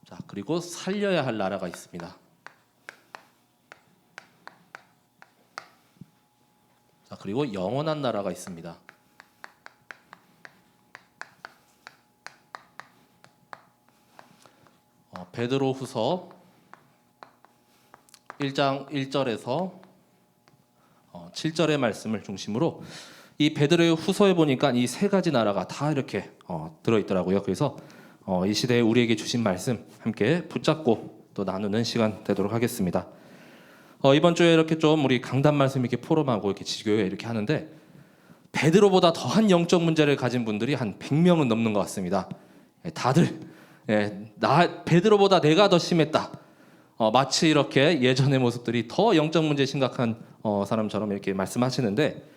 자, 그리고 살려야 할 나라가 있습니다. 자, 그리고 영원한 나라가 있습니다. 베드로후서 1장 1절에서 7절의 말씀을 중심으로 이 베드로의 후서에 보니까 이 세 가지 나라가 다 이렇게 들어있더라고요. 그래서 이 시대에 우리에게 주신 말씀 함께 붙잡고 또 나누는 시간 되도록 하겠습니다. 이번 주에 이렇게 좀 우리 강단 말씀 이렇게 포럼하고 이렇게 지교회 이렇게 하는데 베드로보다 더한 영적 문제를 가진 분들이 한 100명은 넘는 것 같습니다. 다들 베드로보다 내가 더 심했다. 마치 이렇게 예전의 모습들이 더 영적 문제 심각한 사람처럼 이렇게 말씀하시는데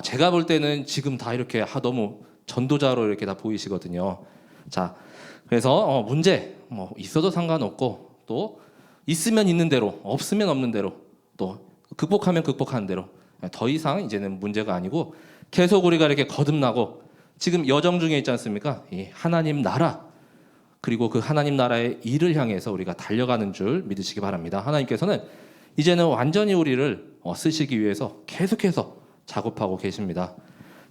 제가 볼 때는 지금 다 이렇게 너무 전도자로 이렇게 다 보이시거든요. 자, 그래서 문제 있어도 상관없고 또 있으면 있는 대로 없으면 없는 대로 또 극복하면 극복하는 대로 더 이상 이제는 문제가 아니고 계속 우리가 이렇게 거듭나고 지금 여정 중에 있지 않습니까? 이 하나님 나라 그리고 그 하나님 나라의 일을 향해서 우리가 달려가는 줄 믿으시기 바랍니다. 하나님께서는 이제는 완전히 우리를 쓰시기 위해서 계속해서 작업하고 계십니다.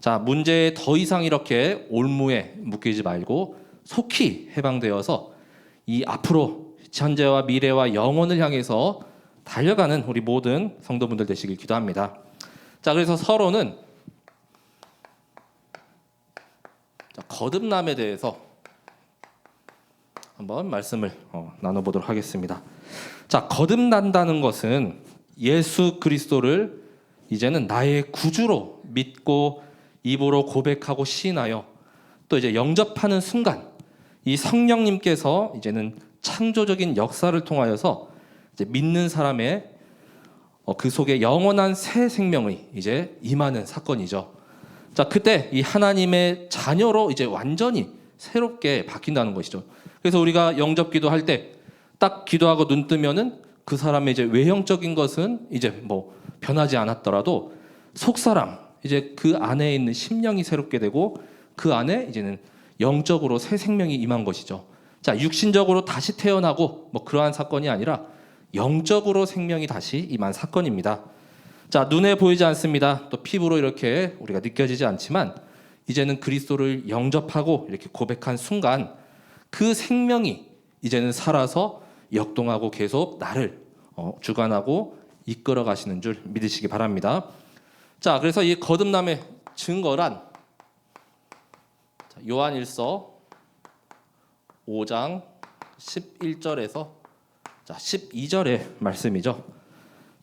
자, 문제에 더 이상 이렇게 올무에 묶이지 말고 속히 해방되어서 이 앞으로 현재와 미래와 영원을 향해서 달려가는 우리 모든 성도분들 되시길 기도합니다. 자, 그래서 서로는 거듭남에 대해서 한번 말씀을 나눠보도록 하겠습니다. 자, 거듭난다는 것은 예수 그리스도를 이제는 나의 구주로 믿고 입으로 고백하고 시인하여 또 이제 영접하는 순간 이 성령님께서 이제는 창조적인 역사를 통하여서 이제 믿는 사람의 그 속에 영원한 새 생명이 이제 임하는 사건이죠. 자, 그때 이 하나님의 자녀로 이제 완전히 새롭게 바뀐다는 것이죠. 그래서 우리가 영접 기도할 때 딱 기도하고 눈 뜨면은 그 사람의 이제 외형적인 것은 이제 변하지 않았더라도 속사람 이제 그 안에 있는 심령이 새롭게 되고 그 안에 이제는 영적으로 새 생명이 임한 것이죠. 자, 육신적으로 다시 태어나고 그러한 사건이 아니라 영적으로 생명이 다시 임한 사건입니다. 자, 눈에 보이지 않습니다. 또 피부로 이렇게 우리가 느껴지지 않지만 이제는 그리스도를 영접하고 이렇게 고백한 순간 그 생명이 이제는 살아서 역동하고 계속 나를 주관하고 이끌어 가시는 줄 믿으시기 바랍니다. 자, 그래서 이 거듭남의 증거란 요한일서 5장 11절에서 12절의 말씀이죠.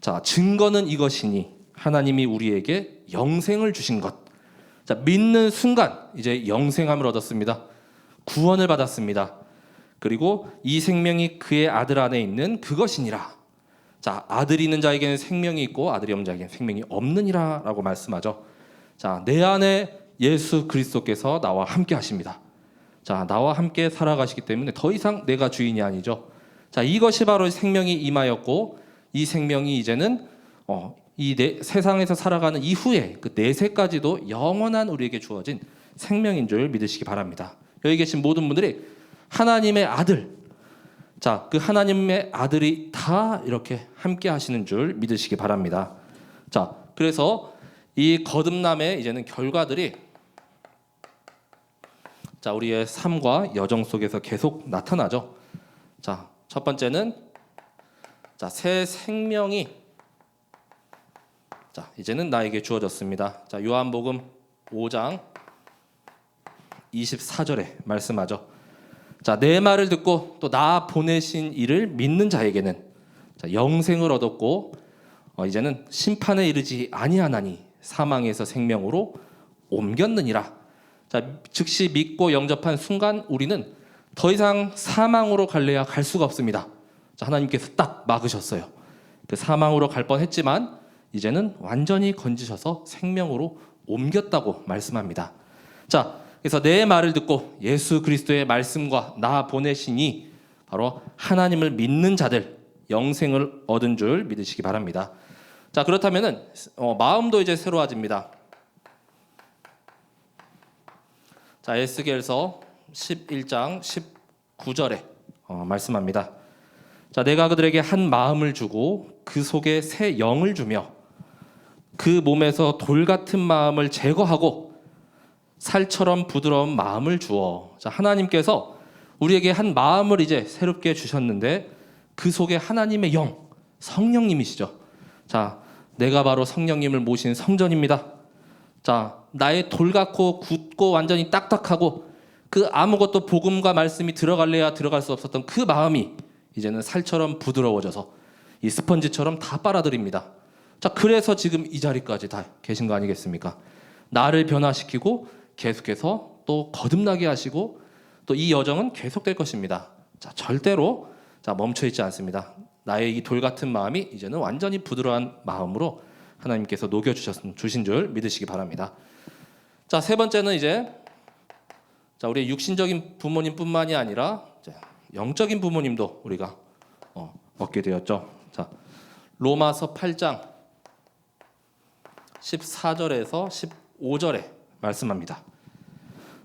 자, 증거는 이것이니 하나님이 우리에게 영생을 주신 것. 자, 믿는 순간 이제 영생함을 얻었습니다. 구원을 받았습니다. 그리고 이 생명이 그의 아들 안에 있는 그것이니라. 자, 아들이 있는 자에게는 생명이 있고 아들이 없는 자에게는 생명이 없느니라 라고 말씀하죠. 자, 내 안에 예수 그리스도께서 나와 함께 하십니다. 자, 나와 함께 살아가시기 때문에 더 이상 내가 주인이 아니죠. 자, 이것이 바로 생명이 임하였고 이 생명이 이제는 세상에서 살아가는 이후에 그 내세까지도 영원한 우리에게 주어진 생명인 줄 믿으시기 바랍니다. 여기 계신 모든 분들이 하나님의 아들, 자, 그 하나님의 아들이 다 이렇게 함께 하시는 줄 믿으시기 바랍니다. 자, 그래서 이 거듭남의 이제는 결과들이 자, 우리의 삶과 여정 속에서 계속 나타나죠. 자, 첫 번째는 새 생명이 이제는 나에게 주어졌습니다. 자, 요한복음 5장 24절에 말씀하죠. 자, 내 말을 듣고 또 나 보내신 이를 믿는 자에게는 영생을 얻었고 이제는 심판에 이르지 아니하나니 사망에서 생명으로 옮겼느니라. 자, 즉시 믿고 영접한 순간 우리는 더 이상 사망으로 갈래야 갈 수가 없습니다. 자, 하나님께서 딱 막으셨어요. 그 사망으로 갈 뻔했지만 이제는 완전히 건지셔서 생명으로 옮겼다고 말씀합니다. 자, 그래서 내 말을 듣고 예수 그리스도의 말씀과 나 보내시니 바로 하나님을 믿는 자들 영생을 얻은 줄 믿으시기 바랍니다. 자, 그렇다면은 마음도 이제 새로워집니다. 자, 에스겔서 11장 19절에 말씀합니다. 자, 내가 그들에게 한 마음을 주고 그 속에 새 영을 주며 그 몸에서 돌 같은 마음을 제거하고 살처럼 부드러운 마음을 주어. 자, 하나님께서 우리에게 한 마음을 이제 새롭게 주셨는데 그 속에 하나님의 영, 성령님이시죠. 자, 내가 바로 성령님을 모신 성전입니다. 자, 나의 돌 같고 굳고 완전히 딱딱하고 그 아무것도 복음과 말씀이 들어갈래야 들어갈 수 없었던 그 마음이 이제는 살처럼 부드러워져서 이 스펀지처럼 다 빨아들입니다. 자, 그래서 지금 이 자리까지 다 계신 거 아니겠습니까? 나를 변화시키고 계속해서 또 거듭나게 하시고 또 이 여정은 계속될 것입니다. 자, 절대로 멈춰 있지 않습니다. 나의 이 돌 같은 마음이 이제는 완전히 부드러운 마음으로 하나님께서 녹여 주신 줄 믿으시기 바랍니다. 자, 세 번째는 이제 우리의 육신적인 부모님뿐만이 아니라 영적인 부모님도 우리가 얻게 되었죠. 자, 로마서 8장 14절에서 15절에 말씀합니다.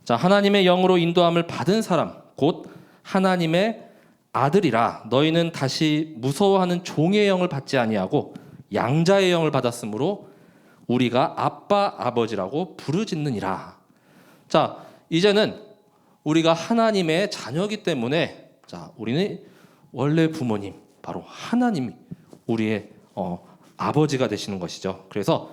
자, 하나님의 영으로 인도함을 받은 사람 곧 하나님의 아들이라 너희는 다시 무서워하는 종의 영을 받지 아니하고 양자의 영을 받았으므로 우리가 아빠 아버지라고 부르짖느니라. 자, 이제는 우리가 하나님의 자녀이기 때문에 우리는 원래 부모님 바로 하나님이 우리의 아버지가 되시는 것이죠. 그래서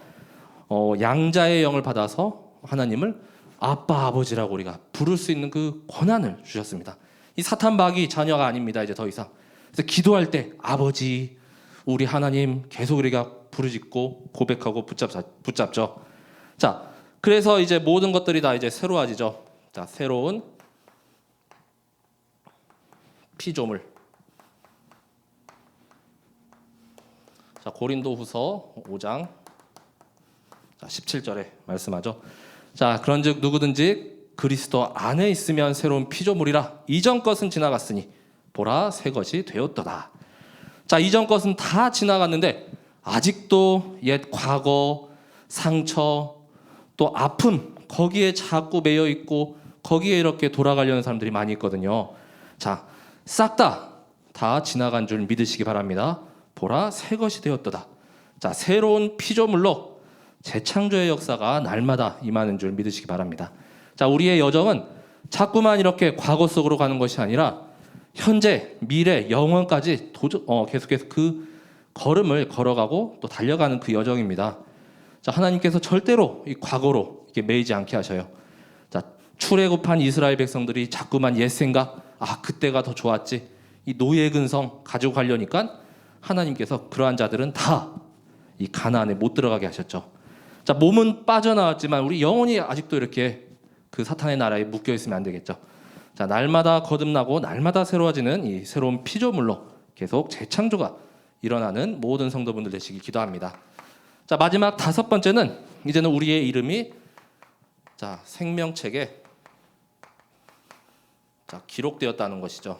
양자의 영을 받아서 하나님을 아빠 아버지라고 우리가 부를 수 있는 그 권한을 주셨습니다. 이 사탄 마귀 자녀가 아닙니다. 이제 더 이상. 그래서 기도할 때 아버지 우리 하나님 계속 우리가 부르짖고 고백하고 붙잡죠. 자, 그래서 이제 모든 것들이 다 이제 새로워지죠. 자, 새로운 피조물. 자, 고린도후서 5장 17절에 말씀하죠. 자, 그런즉 누구든지 그리스도 안에 있으면 새로운 피조물이라 이전 것은 지나갔으니 보라 새 것이 되었도다. 자, 이전 것은 다 지나갔는데 아직도 옛 과거, 상처, 또 아픔 거기에 자꾸 매여 있고 거기에 이렇게 돌아가려는 사람들이 많이 있거든요. 자, 싹 다 지나간 줄 믿으시기 바랍니다. 보라 새 것이 되었도다. 자, 새로운 피조물로 재창조의 역사가 날마다 임하는 줄 믿으시기 바랍니다. 자, 우리의 여정은 자꾸만 이렇게 과거 속으로 가는 것이 아니라 현재, 미래, 영원까지 계속해서 그 걸음을 걸어가고 또 달려가는 그 여정입니다. 자, 하나님께서 절대로 이 과거로 이렇게 매이지 않게 하셔요. 자, 출애굽한 이스라엘 백성들이 자꾸만 옛 생각, 그때가 더 좋았지, 이 노예 근성 가지고 가려니까 하나님께서 그러한 자들은 다 이 가나안에 못 들어가게 하셨죠. 자, 몸은 빠져나왔지만 우리 영혼이 아직도 이렇게 그 사탄의 나라에 묶여 있으면 안 되겠죠. 자, 날마다 거듭나고 날마다 새로워지는 이 새로운 피조물로 계속 재창조가 일어나는 모든 성도분들 되시길 기도합니다. 자, 마지막 다섯 번째는 이제는 우리의 이름이 생명책에 기록되었다는 것이죠.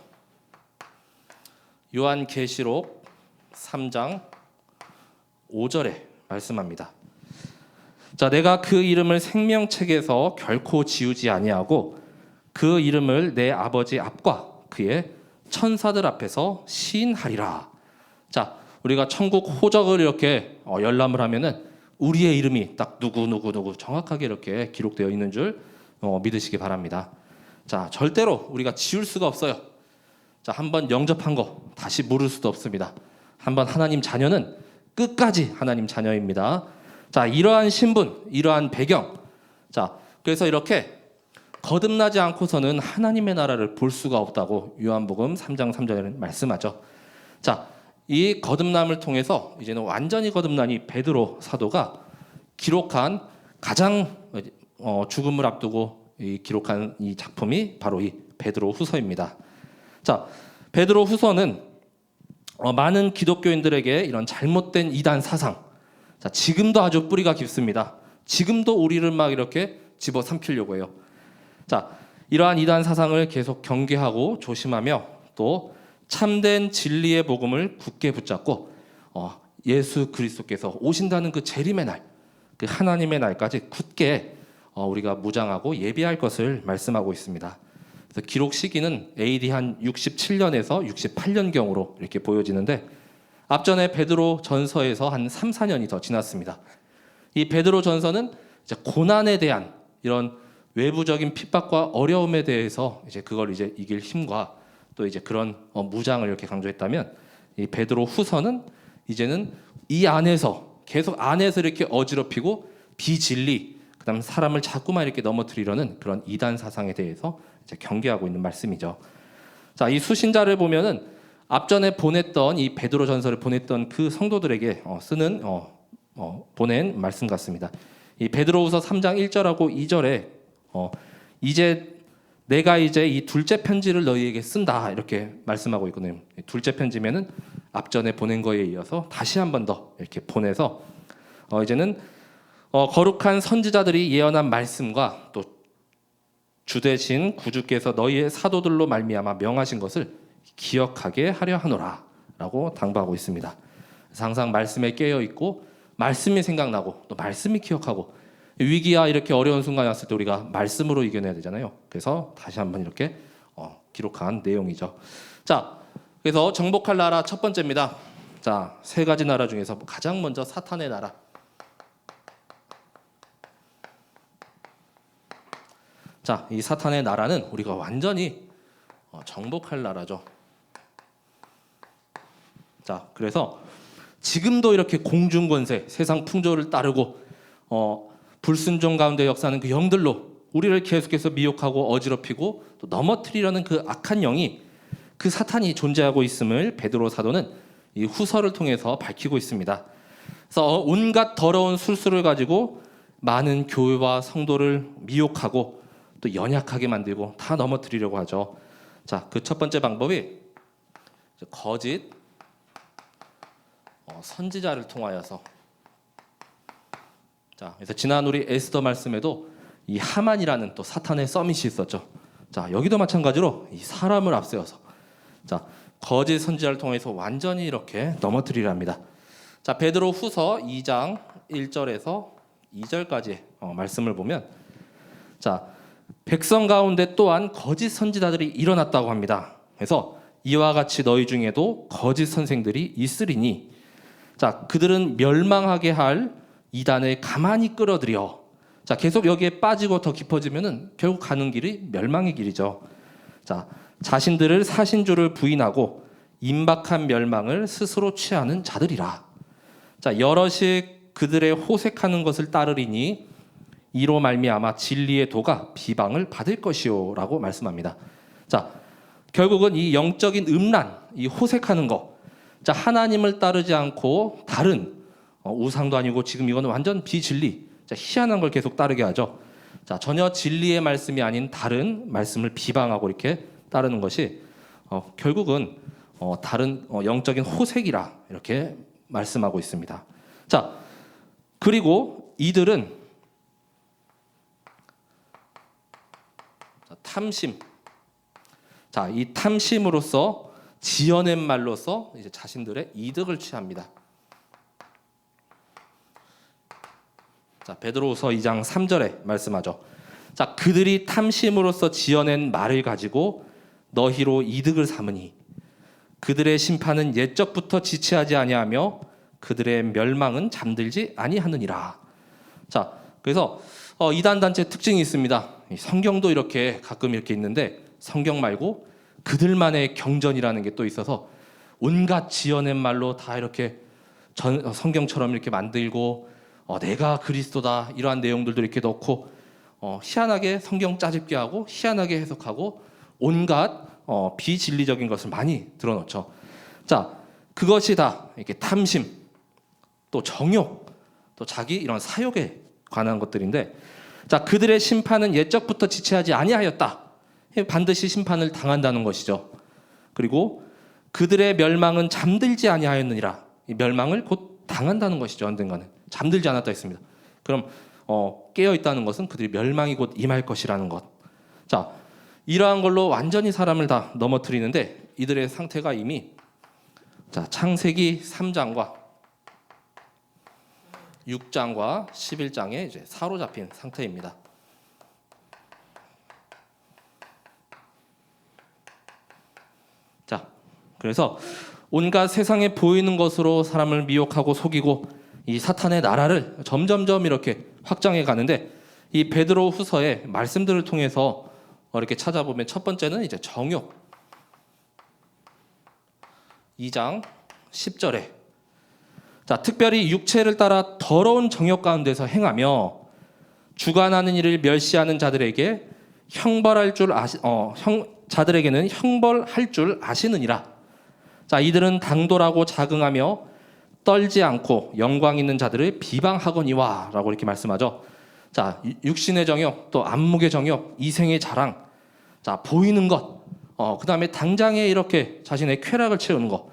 요한계시록 3장 5절에 말씀합니다. 자, 내가 그 이름을 생명책에서 결코 지우지 아니하고 그 이름을 내 아버지 앞과 그의 천사들 앞에서 시인하리라. 자, 우리가 천국 호적을 이렇게 열람을 하면은 우리의 이름이 딱 누구 정확하게 이렇게 기록되어 있는 줄 믿으시기 바랍니다. 자, 절대로 우리가 지울 수가 없어요. 자, 한번 영접한 거 다시 물을 수도 없습니다. 한번 하나님 자녀는 끝까지 하나님 자녀입니다. 자, 이러한 신분, 이러한 배경. 자, 그래서 이렇게 거듭나지 않고서는 하나님의 나라를 볼 수가 없다고 요한복음 3장 3절에 말씀하죠. 자, 이 거듭남을 통해서 이제는 완전히 거듭난 이 베드로 사도가 기록한 가장 죽음을 앞두고 기록한 이 작품이 바로 이 베드로 후서입니다. 자, 베드로 후서는 많은 기독교인들에게 이런 잘못된 이단 사상, 자, 지금도 아주 뿌리가 깊습니다. 지금도 우리를 막 이렇게 집어삼키려고 해요. 자, 이러한 이단 사상을 계속 경계하고 조심하며 또 참된 진리의 복음을 굳게 붙잡고 예수 그리스도께서 오신다는 그 재림의 날, 그 하나님의 날까지 굳게 우리가 무장하고 예비할 것을 말씀하고 있습니다. 그래서 기록 시기는 AD 한 67년에서 68년경으로 이렇게 보여지는데 앞전에 베드로 전서에서 한 3, 4년이 더 지났습니다. 이 베드로 전서는 이제 고난에 대한 이런 외부적인 핍박과 어려움에 대해서 이제 그걸 이제 이길 힘과 또 이제 그런 무장을 이렇게 강조했다면 이 베드로 후서는 이제는 이 안에서 계속 안에서 이렇게 어지럽히고 비진리 그다음 사람을 자꾸만 이렇게 넘어뜨리려는 그런 이단 사상에 대해서 이제 경계하고 있는 말씀이죠. 자, 이 수신자를 보면은 앞전에 보냈던 이 베드로 전서를 보냈던 그 성도들에게 쓰는 보낸 말씀 같습니다. 이 베드로후서 3장 1절하고 2절에 이제 내가 이제 이 둘째 편지를 너희에게 쓴다 이렇게 말씀하고 있거든요. 둘째 편지면은 앞전에 보낸 거에 이어서 다시 한 번 더 이렇게 보내서 이제는 거룩한 선지자들이 예언한 말씀과 또 주되신 구주께서 너희의 사도들로 말미암아 명하신 것을 기억하게 하려 하노라라고 당부하고 있습니다. 그래서 항상 말씀에 깨어 있고 말씀이 생각나고 또 말씀이 기억하고 위기야 이렇게 어려운 순간이 왔을 때 우리가 말씀으로 이겨내야 되잖아요. 그래서 다시 한번 이렇게 기록한 내용이죠. 자, 그래서 정복할 나라 첫 번째입니다. 자, 세 가지 나라 중에서 가장 먼저 사탄의 나라. 자, 이 사탄의 나라는 우리가 완전히 정복할 나라죠. 자, 그래서 지금도 이렇게 공중권세, 세상 풍조를 따르고 불순종 가운데 역사하는 그 영들로 우리를 계속해서 미혹하고 어지럽히고 또 넘어뜨리려는 그 악한 영이 그 사탄이 존재하고 있음을 베드로 사도는 이 후서를 통해서 밝히고 있습니다. 그래서 온갖 더러운 술수를 가지고 많은 교회와 성도를 미혹하고 또 연약하게 만들고 다 넘어뜨리려고 하죠. 자, 그 첫 번째 방법이 거짓 선지자를 통하여서. 자, 그래서 지난 우리 에스더 말씀에도 이 하만이라는 또 사탄의 서밋이 있었죠. 자, 여기도 마찬가지로 이 사람을 앞세워서 자, 거짓 선지자를 통해서 완전히 이렇게 넘어뜨리랍니다. 자, 베드로 후서 2장 1절에서 2절까지 말씀을 보면 자, 백성 가운데 또한 거짓 선지자들이 일어났다고 합니다. 그래서 이와 같이 너희 중에도 거짓 선생들이 있으리니 자, 그들은 멸망하게 할 이단을 가만히 끌어들여. 자, 계속 여기에 빠지고 더 깊어지면은 결국 가는 길이 멸망의 길이죠. 자, 자신들을 사신주를 부인하고 임박한 멸망을 스스로 취하는 자들이라. 자, 여럿이 그들의 호색하는 것을 따르리니 이로 말미암아 진리의 도가 비방을 받을 것이요라고 말씀합니다. 자, 결국은 이 영적인 음란, 이 호색하는 거, 자, 하나님을 따르지 않고 다른 우상도 아니고 지금 이거는 완전 비진리, 자, 희한한 걸 계속 따르게 하죠. 자, 전혀 진리의 말씀이 아닌 다른 말씀을 비방하고 이렇게 따르는 것이 결국은 다른 영적인 호색이라 이렇게 말씀하고 있습니다. 자, 그리고 이들은 탐심. 자, 이 탐심으로써 지어낸 말로써 이제 자신들의 이득을 취합니다. 자, 베드로후서 2장 3절에 말씀하죠. 자, 그들이 탐심으로써 지어낸 말을 가지고 너희로 이득을 삼으니 그들의 심판은 옛적부터 지체하지 아니하며 그들의 멸망은 잠들지 아니하느니라. 자, 그래서 이단 단체 특징이 있습니다. 성경도 이렇게 가끔 이렇게 있는데 성경 말고 그들만의 경전이라는 게 또 있어서 온갖 지어낸 말로 다 이렇게 성경처럼 이렇게 만들고 내가 그리스도다 이러한 내용들도 이렇게 넣고 희한하게 성경 짜집게 하고 희한하게 해석하고 온갖 비진리적인 것을 많이 드러놓죠. 자, 그것이 다 이렇게 탐심, 또 정욕, 또 자기 이런 사욕에 관한 것들인데, 자, 그들의 심판은 옛적부터 지체하지 아니하였다. 반드시 심판을 당한다는 것이죠. 그리고 그들의 멸망은 잠들지 아니하였느니라. 이 멸망을 곧 당한다는 것이죠. 언젠가는 잠들지 않았다 했습니다. 그럼 깨어 있다는 것은 그들이 멸망이 곧 임할 것이라는 것. 자, 이러한 걸로 완전히 사람을 다 넘어뜨리는데 이들의 상태가 이미 자, 창세기 3장과 6장과 11장에 이제 사로잡힌 상태입니다. 그래서 온갖 세상에 보이는 것으로 사람을 미혹하고 속이고 이 사탄의 나라를 점점점 이렇게 확장해 가는데, 이 베드로 후서의 말씀들을 통해서 이렇게 찾아보면 첫 번째는 이제 정욕. 2장 10절에 자, 특별히 육체를 따라 더러운 정욕 가운데서 행하며 주관하는 일을 멸시하는 자들에게 자들에게는 형벌할 줄 아시느니라. 자, 이들은 당돌하고 자긍하며 떨지 않고 영광 있는 자들을 비방하거니와라고 이렇게 말씀하죠. 자, 육신의 정욕, 또 안목의 정욕, 이생의 자랑, 자, 보이는 것, 그다음에 당장에 이렇게 자신의 쾌락을 채우는 것,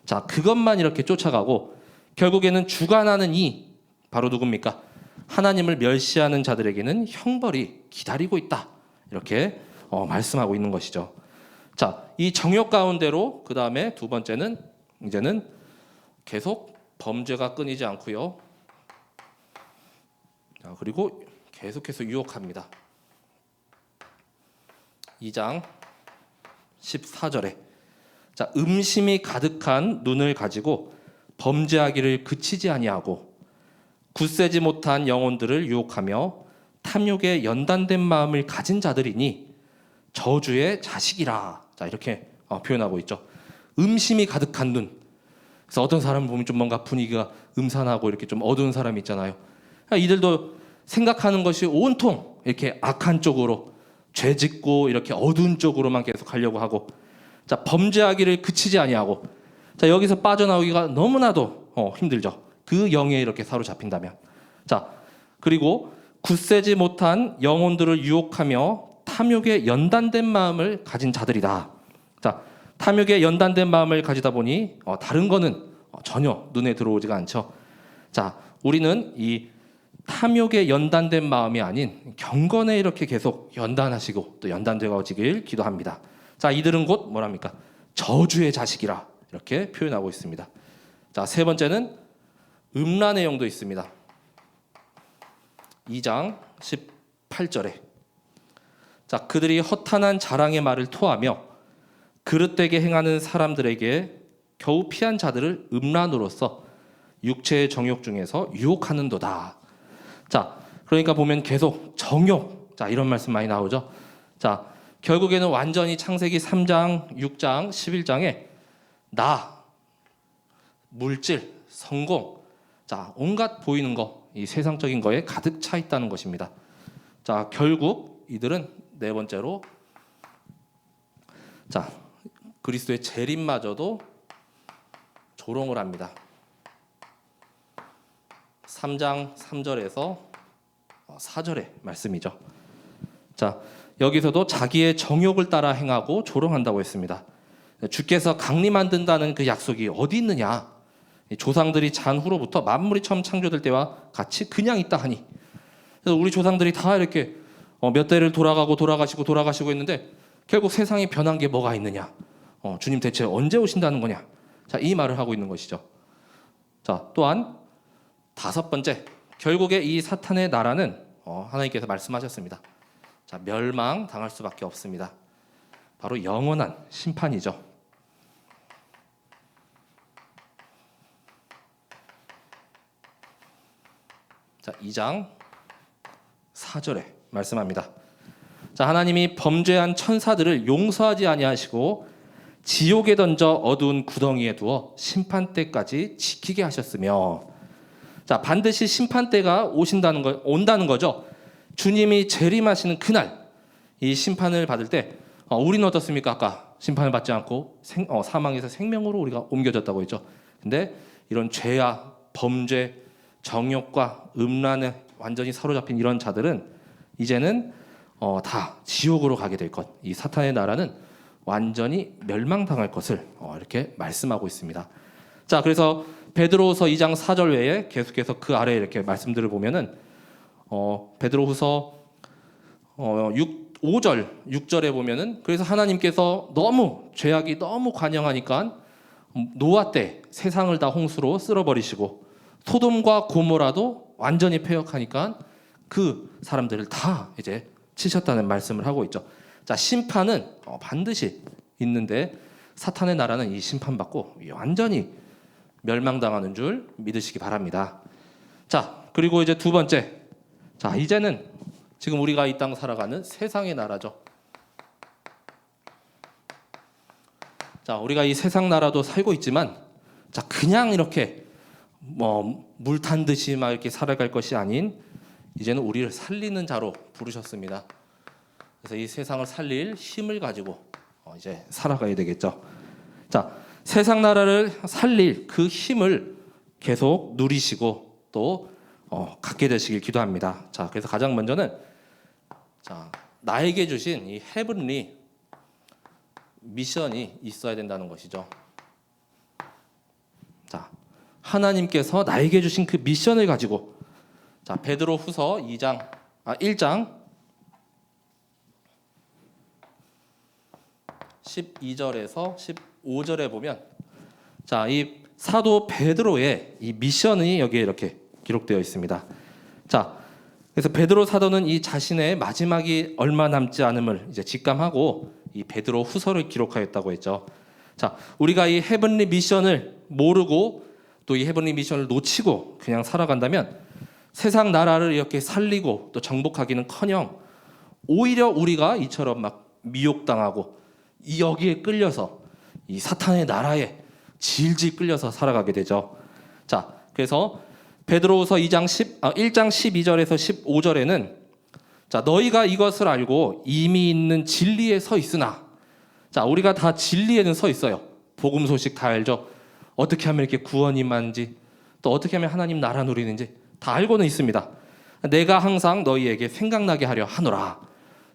자, 그것만 이렇게 쫓아가고 결국에는 주관하는 이 바로 누굽니까? 하나님을 멸시하는 자들에게는 형벌이 기다리고 있다. 이렇게 말씀하고 있는 것이죠. 자, 이 정욕 가운데로 그 다음에 두 번째는 이제는 계속 범죄가 끊이지 않고요. 자, 그리고 계속해서 유혹합니다. 2장 14절에 자, 음심이 가득한 눈을 가지고 범죄하기를 그치지 아니하고 굳세지 못한 영혼들을 유혹하며 탐욕에 연단된 마음을 가진 자들이니 저주의 자식이라. 자, 이렇게 표현하고 있죠. 음심이 가득한 눈. 그래서 어떤 사람 보면 좀 뭔가 분위기가 음산하고 이렇게 좀 어두운 사람이 있잖아요. 이들도 생각하는 것이 온통 이렇게 악한 쪽으로, 죄짓고 이렇게 어두운 쪽으로만 계속 가려고 하고, 자, 범죄하기를 그치지 아니하고, 자, 여기서 빠져나오기가 너무나도 힘들죠. 그 영에 이렇게 사로잡힌다면. 자, 그리고 굳세지 못한 영혼들을 유혹하며 탐욕에 연단된 마음을 가진 자들이다. 자, 탐욕에 연단된 마음을 가지다 보니 다른 거는 전혀 눈에 들어오지가 않죠. 자, 우리는 이 탐욕에 연단된 마음이 아닌 경건에 이렇게 계속 연단하시고 또 연단되어지길 기도합니다. 자, 이들은 곧 뭐랍니까? 저주의 자식이라 이렇게 표현하고 있습니다. 자, 세 번째는 음란의 영도 있습니다. 2장 18절에 자, 그들이 허탄한 자랑의 말을 토하며 그릇되게 행하는 사람들에게 겨우 피한 자들을 음란으로서 육체의 정욕 중에서 유혹하는도다. 자, 그러니까 보면 계속 정욕, 자, 이런 말씀 많이 나오죠. 자, 결국에는 완전히 창세기 3장, 6장, 11장에 나, 물질, 성공, 자, 온갖 보이는 거, 이 세상적인 거에 가득 차 있다는 것입니다. 자, 결국 이들은 네 번째로 자, 그리스도의 재림마저도 조롱을 합니다. 3장 3절에서 4절의 말씀이죠. 자, 여기서도 자기의 정욕을 따라 행하고 조롱한다고 했습니다. 주께서 강림 만든다는 그 약속이 어디 있느냐? 조상들이 잔 후로부터 만물이 처음 창조될 때와 같이 그냥 있다 하니. 그래서 우리 조상들이 다 이렇게 몇 대를 돌아가시고 했는데 결국 세상이 변한 게 뭐가 있느냐? 주님 대체 언제 오신다는 거냐? 자, 이 말을 하고 있는 것이죠. 자, 또한 다섯 번째, 결국에 이 사탄의 나라는 하나님께서 말씀하셨습니다. 자, 멸망당할 수밖에 없습니다. 바로 영원한 심판이죠. 자, 2장 4절에 말씀합니다. 자, 하나님이 범죄한 천사들을 용서하지 아니하시고 지옥에 던져 어두운 구덩이에 두어 심판 때까지 지키게 하셨으며, 자, 반드시 심판 때가 온다는 거죠. 주님이 재림하시는 그날 이 심판을 받을 때 우리는 어떻습니까? 아까 심판을 받지 않고 사망에서 생명으로 우리가 옮겨졌다고 했죠. 근데 이런 죄와 범죄, 정욕과 음란에 완전히 사로잡힌 이런 자들은 이제는 다 지옥으로 가게 될 것. 이 사탄의 나라는 완전히 멸망당할 것을 이렇게 말씀하고 있습니다. 자, 그래서 베드로후서 2장 4절 외에 계속해서 그 아래에 이렇게 말씀들을 보면은 베드로후서 5절, 6절에 보면은 그래서 하나님께서 너무 죄악이 너무 관영하니까 노아 때 세상을 다 홍수로 쓸어버리시고 소돔과 고모라도 완전히 폐역하니까 그 사람들을 다 이제 치셨다는 말씀을 하고 있죠. 자, 심판은 반드시 있는데 사탄의 나라는 이 심판받고 완전히 멸망당하는 줄 믿으시기 바랍니다. 자, 그리고 이제 두 번째. 자, 이제는 지금 우리가 이 땅 살아가는 세상의 나라죠. 자, 우리가 이 세상 나라도 살고 있지만, 자, 그냥 이렇게 물 탄 듯이 막 이렇게 살아갈 것이 아닌, 이제는 우리를 살리는 자로 부르셨습니다. 그래서 이 세상을 살릴 힘을 가지고 이제 살아가야 되겠죠. 자, 세상 나라를 살릴 그 힘을 계속 누리시고 또 갖게 되시길 기도합니다. 자, 그래서 가장 먼저는 자, 나에게 주신 이 헤븐리 미션이 있어야 된다는 것이죠. 자, 하나님께서 나에게 주신 그 미션을 가지고 자, 베드로후서 1장 12절에서 15절에 보면 자, 이 사도 베드로의 이 미션이 여기에 이렇게 기록되어 있습니다. 자, 그래서 베드로 사도는 이 자신의 마지막이 얼마 남지 않음을 이제 직감하고 이 베드로 후서를 기록하였다고 했죠. 자, 우리가 이 헤븐리 미션을 모르고 또 이 헤븐리 미션을 놓치고 그냥 살아간다면 세상 나라를 이렇게 살리고 또 정복하기는커녕 오히려 우리가 이처럼 막 미혹당하고 여기에 끌려서 이 사탄의 나라에 질질 끌려서 살아가게 되죠. 자, 그래서 베드로후서 1장 12절에서 15절에는 자, 너희가 이것을 알고 이미 있는 진리에 서 있으나 자, 우리가 다 진리에는 서 있어요. 복음 소식 다 알죠. 어떻게 하면 이렇게 구원이 많은지 또 어떻게 하면 하나님 나라 누리는지 다 알고는 있습니다. 내가 항상 너희에게 생각나게 하려 하노라.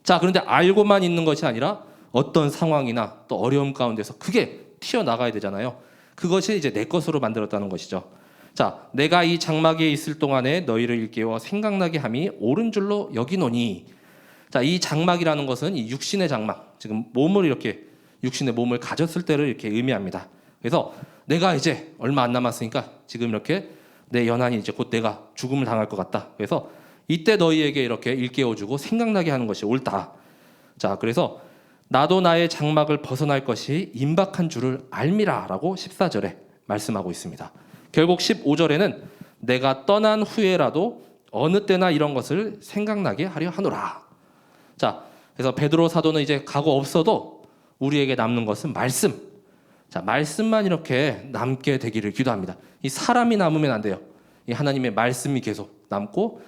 자, 그런데 알고만 있는 것이 아니라 어떤 상황이나 또 어려움 가운데서 그게 튀어나가야 되잖아요. 그것이 이제 내 것으로 만들었다는 것이죠. 자, 내가 이 장막에 있을 동안에 너희를 일깨워 생각나게 함이 옳은 줄로 여기노니. 자, 이 장막이라는 것은 이 육신의 장막, 지금 몸을 이렇게 육신의 몸을 가졌을 때를 이렇게 의미합니다. 그래서 내가 이제 얼마 안 남았으니까 지금 이렇게 내 연한이 이제 곧 내가 죽음을 당할 것 같다. 그래서 이때 너희에게 이렇게 일깨워주고 생각나게 하는 것이 옳다. 자, 그래서 나도 나의 장막을 벗어날 것이 임박한 줄을 알미라라고 14절에 말씀하고 있습니다. 결국 15절에는 내가 떠난 후에라도 어느 때나 이런 것을 생각나게 하려 하노라. 자, 그래서 베드로 사도는 이제 가고 없어도 우리에게 남는 것은 말씀. 자, 말씀만 이렇게 남게 되기를 기도합니다. 이 사람이 남으면 안 돼요. 이 하나님의 말씀이 계속 남고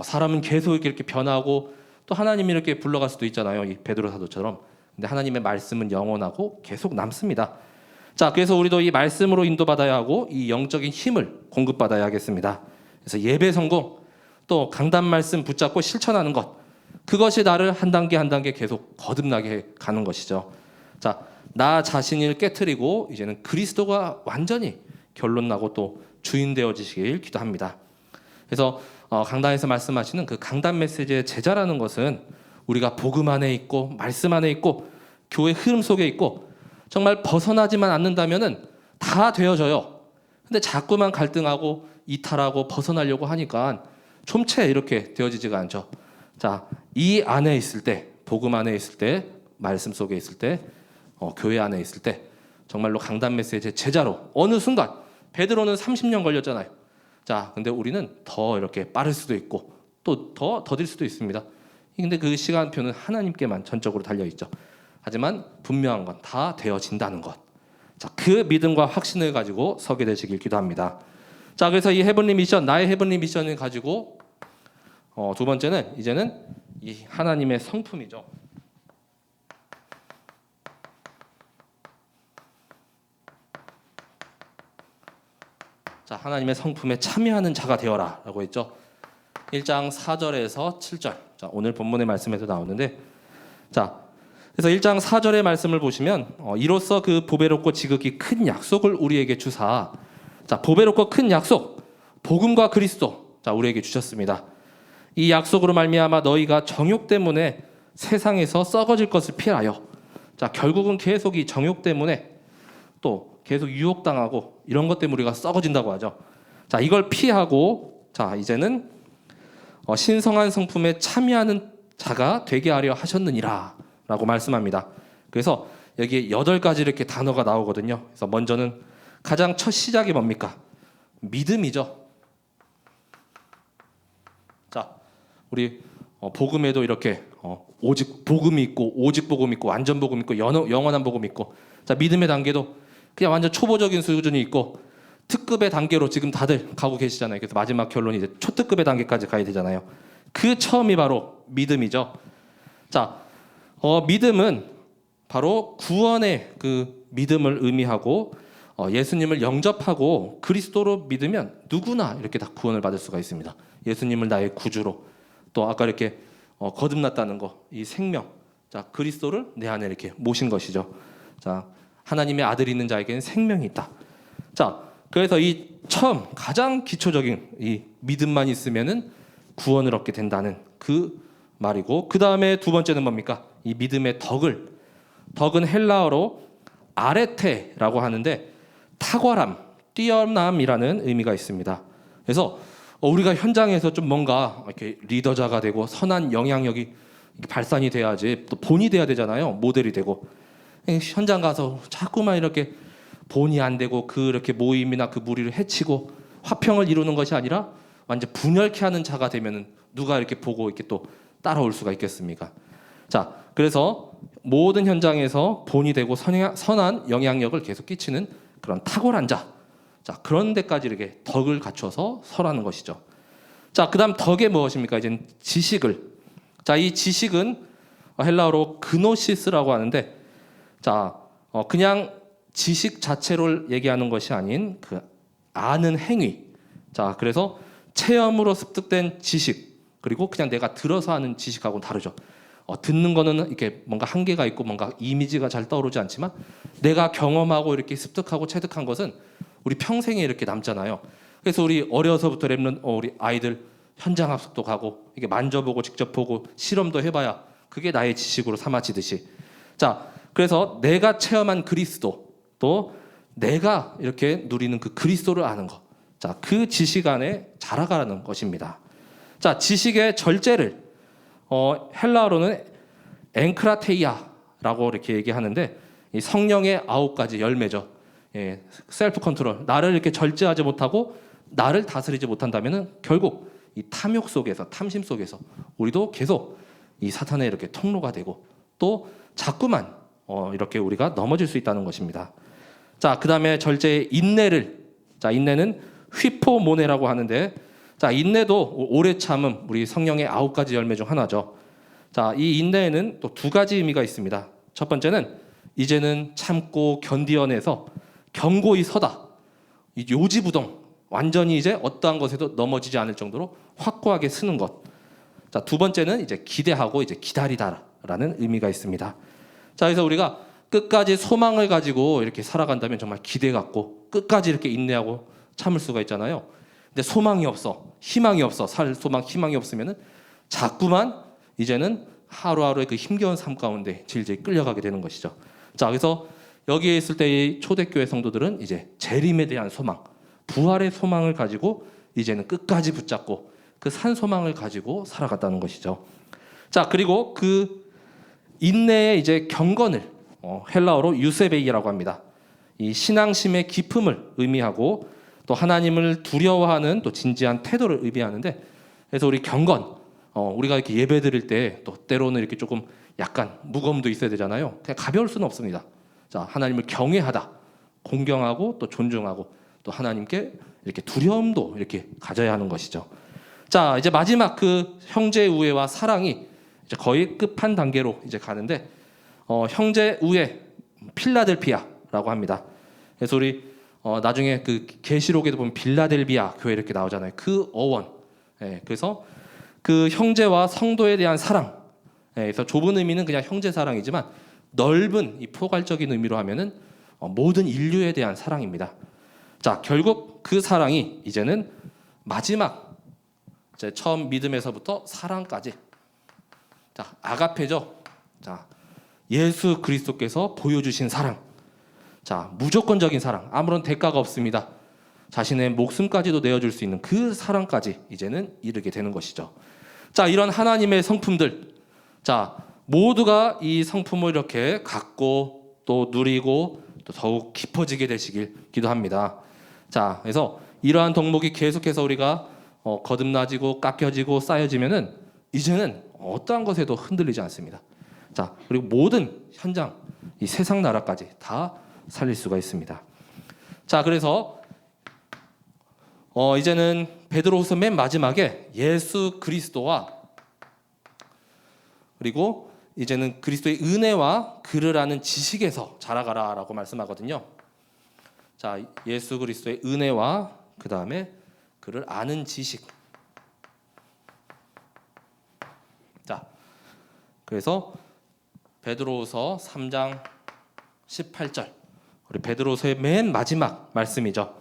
사람은 계속 이렇게 변하고 또 하나님이 이렇게 불러갈 수도 있잖아요. 이 베드로 사도처럼. 근데 하나님의 말씀은 영원하고 계속 남습니다. 자, 그래서 우리도 이 말씀으로 인도받아야 하고 이 영적인 힘을 공급받아야 하겠습니다. 그래서 예배 성공 또 강단 말씀 붙잡고 실천하는 것, 그것이 나를 한 단계 한 단계 계속 거듭나게 가는 것이죠. 자, 나 자신을 깨트리고 이제는 그리스도가 완전히 결론나고 또 주인 되어지시길 기도합니다. 그래서 강단에서 말씀하시는 그 강단 메시지의 제자라는 것은 우리가 복음 안에 있고 말씀 안에 있고 교회 흐름 속에 있고 정말 벗어나지만 않는다면은 다 되어져요. 근데 자꾸만 갈등하고 이탈하고 벗어나려고 하니까 좀채 이렇게 되어지지가 않죠. 자, 이 안에 있을 때, 복음 안에 있을 때, 말씀 속에 있을 때, 교회 안에 있을 때 정말로 강단 메시지의 제자로 어느 순간 베드로는 30년 걸렸잖아요. 자, 근데 우리는 더 이렇게 빠를 수도 있고 또 더 더딜 수도 있습니다. 근데 그 시간표는 하나님께만 전적으로 달려 있죠. 하지만 분명한 건 다 되어진다는 것. 자, 그 믿음과 확신을 가지고 서게 되시길 기도합니다. 자, 그래서 이 헤븐리 미션, 나의 헤븐리 미션을 가지고 두 번째는 이제는 이 하나님의 성품이죠. 자, 하나님의 성품에 참여하는 자가 되어라 라고 했죠. 1장 4절에서 7절. 자, 오늘 본문의 말씀에서 나오는데, 자, 그래서 1장 4절의 말씀을 보시면 이로써 그 보배롭고 지극히 큰 약속을 우리에게 주사. 자, 보배롭고 큰 약속, 복음과 그리스도, 자, 우리에게 주셨습니다. 이 약속으로 말미암아 너희가 정욕 때문에 세상에서 썩어질 것을 피하여. 자, 결국은 계속 이 정욕 때문에 또 계속 유혹당하고 이런 것 때문에 우리가 썩어진다고 하죠. 자, 이걸 피하고 자, 이제는 신성한 성품에 참여하는 자가 되게 하려 하셨느니라 라고 말씀합니다. 그래서 여기에 8가지 이렇게 단어가 나오거든요. 그래서 먼저는 가장 첫 시작이 뭡니까? 믿음이죠. 자, 우리 복음에도 이렇게 오직 복음이 있고, 오직 복음이 있고, 완전 복음이 있고, 영원한 복음이 있고, 자, 믿음의 단계도 그냥 완전 초보적인 수준이 있고, 특급의 단계로 지금 다들 가고 계시잖아요. 그래서 마지막 결론이 이제 초특급의 단계까지 가야 되잖아요. 그 처음이 바로 믿음이죠. 자, 믿음은 바로 구원의 그 믿음을 의미하고, 예수님을 영접하고 그리스도로 믿으면 누구나 이렇게 다 구원을 받을 수가 있습니다. 예수님을 나의 구주로, 또 아까 이렇게 거듭났다는 거, 이 생명, 자, 그리스도를 내 안에 이렇게 모신 것이죠. 자, 하나님의 아들이 있는 자에게는 생명이 있다. 자, 그래서 이 처음 가장 기초적인 이 믿음만 있으면은 구원을 얻게 된다는 그 말이고, 그 다음에 두 번째는 뭡니까? 이 믿음의 덕은 헬라어로 아레테라고 하는데 탁월함, 뛰어남이라는 의미가 있습니다. 그래서 우리가 현장에서 좀 뭔가 이렇게 리더자가 되고 선한 영향력이 발산이 돼야지 또 본이 돼야 되잖아요. 모델이 되고. 현장 가서 자꾸만 이렇게 본이 안 되고 그렇게 모임이나 그 무리를 해치고 화평을 이루는 것이 아니라 완전 분열케 하는 자가 되면은 누가 이렇게 보고 이렇게 또 따라올 수가 있겠습니까? 자, 그래서 모든 현장에서 본이 되고 선한 영향력을 계속 끼치는 그런 탁월한 자, 자, 그런 데까지 이렇게 덕을 갖춰서 설하는 것이죠. 자, 그다음 덕이 무엇입니까? 이제 지식을. 자, 이 지식은 헬라어로 그노시스라고 하는데, 자, 그냥 지식 자체를 얘기하는 것이 아닌 그 아는 행위. 자, 그래서 체험으로 습득된 지식, 그리고 그냥 내가 들어서 하는 지식하고는 다르죠. 듣는 거는 이렇게 뭔가 한계가 있고 뭔가 이미지가 잘 떠오르지 않지만, 내가 경험하고 이렇게 습득하고 체득한 것은 우리 평생에 이렇게 남잖아요. 그래서 우리 어려서부터 우리 아이들 현장 학습도 가고 이게 만져보고 직접 보고 실험도 해봐야 그게 나의 지식으로 삼아지듯이, 자, 그래서 내가 체험한 그리스도, 또 내가 이렇게 누리는 그 그리스도를 아는 것, 자, 그 지식 안에 자라가는 것입니다. 자, 지식의 절제를 헬라어로는 엔크라테이아라고 이렇게 얘기하는데, 이 성령의 9가지 열매죠. 예, 셀프 컨트롤. 나를 이렇게 절제하지 못하고 나를 다스리지 못한다면은 결국 이 탐욕 속에서, 탐심 속에서 우리도 계속 이 사탄의 이렇게 통로가 되고, 또 자꾸만 이렇게 우리가 넘어질 수 있다는 것입니다. 자, 그다음에 절제의 인내를. 자, 인내는 휘포모네라고 하는데, 자, 인내도 오래 참음, 우리 성령의 9가지 열매 중 하나죠. 자, 이 인내에는 또 2가지 의미가 있습니다. 첫 번째는 이제는 참고 견디어내서 견고히 서다. 이 요지부동, 완전히 이제 어떠한 것에도 넘어지지 않을 정도로 확고하게 서는 것. 자, 두 번째는 이제 기대하고 이제 기다리다라는 의미가 있습니다. 자, 그래서 우리가 끝까지 소망을 가지고 이렇게 살아간다면 정말 기대 갖고 끝까지 이렇게 인내하고 참을 수가 있잖아요. 근데 소망이 없어, 희망이 없어, 살 소망, 희망이 없으면은 자꾸만 이제는 하루하루의 그 힘겨운 삶 가운데 질질 끌려가게 되는 것이죠. 자, 그래서 여기에 있을 때의 초대교회 성도들은 이제 재림에 대한 소망, 부활의 소망을 가지고 이제는 끝까지 붙잡고 그 산 소망을 가지고 살아갔다는 것이죠. 자, 그리고 그 인내의 이제 경건을 헬라어로 유세베이라고 합니다. 이 신앙심의 깊음을 의미하고, 또 하나님을 두려워하는 또 진지한 태도를 의미하는데, 그래서 우리 경건, 우리가 이렇게 예배 드릴 때 또 때로는 이렇게 조금 약간 무거움도 있어야 되잖아요. 그냥 가벼울 수는 없습니다. 자, 하나님을 경외하다, 공경하고 또 존중하고 또 하나님께 이렇게 두려움도 이렇게 가져야 하는 것이죠. 자, 이제 마지막 그 형제 우애와 사랑이 이제 거의 끝판 단계로 이제 가는데, 형제 우애 필라델피아라고 합니다. 그래서 우리 나중에 그 계시록에도 보면 빌라델비아 교회 이렇게 나오잖아요. 그 어원. 예, 그래서 그 형제와 성도에 대한 사랑. 예, 그래서 좁은 의미는 그냥 형제 사랑이지만 넓은 이 포괄적인 의미로 하면은 모든 인류에 대한 사랑입니다. 자, 결국 그 사랑이 이제는 마지막, 이제 처음 믿음에서부터 사랑까지. 자, 아가페죠. 자, 예수 그리스도께서 보여주신 사랑. 자, 무조건적인 사랑, 아무런 대가가 없습니다. 자신의 목숨까지도 내어줄 수 있는 그 사랑까지 이제는 이르게 되는 것이죠. 자, 이런 하나님의 성품들, 자, 모두가 이 성품을 이렇게 갖고 또 누리고 또 더욱 깊어지게 되시길 기도합니다. 자, 그래서 이러한 덕목이 계속해서 우리가 거듭나지고 깎여지고 쌓여지면은 이제는 어떠한 것에도 흔들리지 않습니다. 자, 그리고 모든 현장, 이 세상 나라까지 다 살릴 수가 있습니다. 자, 그래서 이제는 베드로후서 맨 마지막에 예수 그리스도와 그리고 이제는 그리스도의 은혜와 그를 아는 지식에서 자라가라라고 말씀하거든요. 자, 예수 그리스도의 은혜와 그 다음에 그를 아는 지식. 자, 그래서 베드로후서 3장 18절, 우리 베드로후서의 맨 마지막 말씀이죠.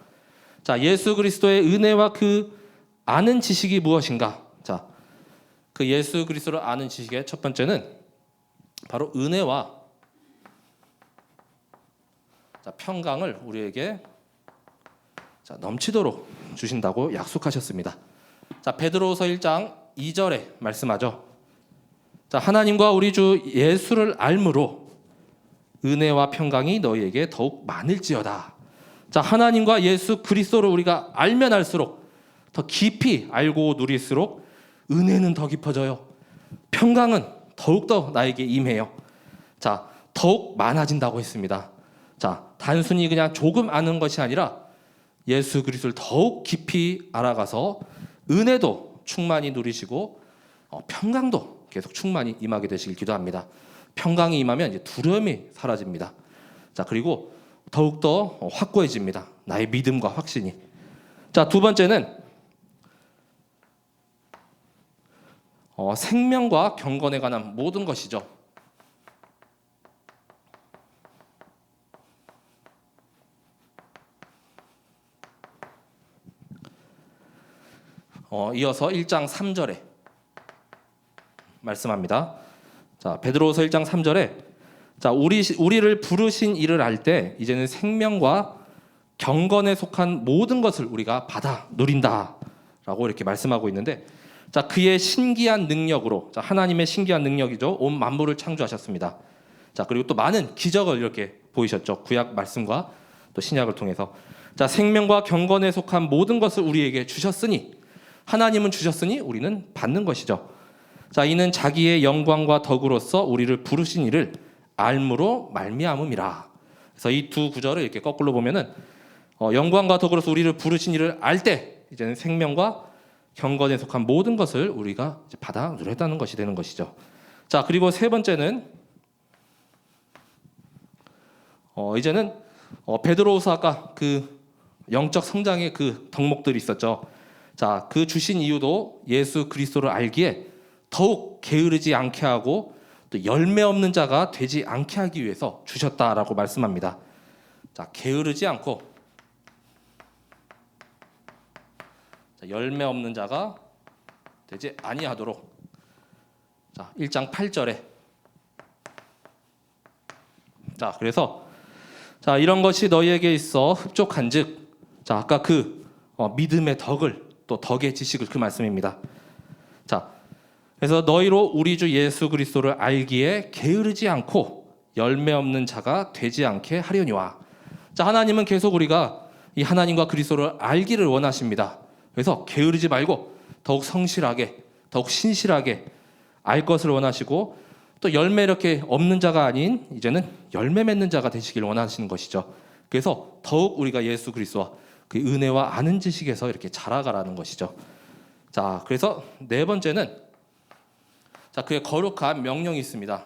자, 예수 그리스도의 은혜와 그 아는 지식이 무엇인가? 자, 그 예수 그리스도를 아는 지식의 첫 번째는 바로 은혜와 평강을 우리에게 넘치도록 주신다고 약속하셨습니다. 자, 베드로후서 1장 2절에 말씀하죠. 자, 하나님과 우리 주 예수를 알므로 은혜와 평강이 너희에게 더욱 많을지어다. 자, 하나님과 예수 그리스도를 우리가 알면 알수록 더 깊이 알고 누릴수록 은혜는 더 깊어져요. 평강은 더욱더 나에게 임해요. 자, 더욱 많아진다고 했습니다. 자, 단순히 그냥 조금 아는 것이 아니라 예수 그리스도를 더욱 깊이 알아가서 은혜도 충만히 누리시고 평강도 계속 충만히 임하게 되시길 기도합니다. 평강이 임하면 이제 두려움이 사라집니다. 자, 그리고 더욱더 확고해집니다. 나의 믿음과 확신이. 자, 두 번째는 생명과 경건에 관한 모든 것이죠. 이어서 1장 3절에 말씀합니다. 자, 베드로후서 1장 3절에 자, 우리를 부르신 이를 알 때 이제는 생명과 경건에 속한 모든 것을 우리가 받아 누린다라고 이렇게 말씀하고 있는데, 자, 그의 신기한 능력으로, 자, 하나님의 신기한 능력이죠. 온 만물을 창조하셨습니다. 자, 그리고 또 많은 기적을 이렇게 보이셨죠. 구약 말씀과 또 신약을 통해서. 자, 생명과 경건에 속한 모든 것을 우리에게 주셨으니, 하나님은 주셨으니 우리는 받는 것이죠. 자, 이는 자기의 영광과 덕으로서 우리를 부르신 이를 알므로 말미암음이라. 그래서 이 두 구절을 이렇게 거꾸로 보면은 영광과 덕으로서 우리를 부르신 이를 알 때 이제는 생명과 경건에 속한 모든 것을 우리가 이제 받아 누렸다는 것이 되는 것이죠. 자, 그리고 세 번째는 이제는 베드로후서 아까 그 영적 성장의 그 덕목들이 있었죠. 자, 그 주신 이유도 예수 그리스도를 알기에 더욱 게으르지 않게 하고 또 열매 없는 자가 되지 않게 하기 위해서 주셨다라고 말씀합니다. 자, 게으르지 않고 열매 없는 자가 되지 아니하도록. 자, 1장 8절에 자, 그래서 자, 이런 것이 너희에게 있어 흡족한즉, 자, 아까 그 믿음의 덕을 또 덕의 지식을 그 말씀입니다. 자, 그래서 너희로 우리 주 예수 그리스도를 알기에 게으르지 않고 열매 없는 자가 되지 않게 하려니와. 자, 하나님은 계속 우리가 이 하나님과 그리스도를 알기를 원하십니다. 그래서 게으르지 말고 더욱 성실하게, 더욱 신실하게 알 것을 원하시고, 또 열매 이렇게 없는 자가 아닌 이제는 열매 맺는 자가 되시길 원하시는 것이죠. 그래서 더욱 우리가 예수 그리스도와 그 은혜와 아는 지식에서 이렇게 자라가라는 것이죠. 자, 그래서 네 번째는 자, 그의 거룩한 명령이 있습니다.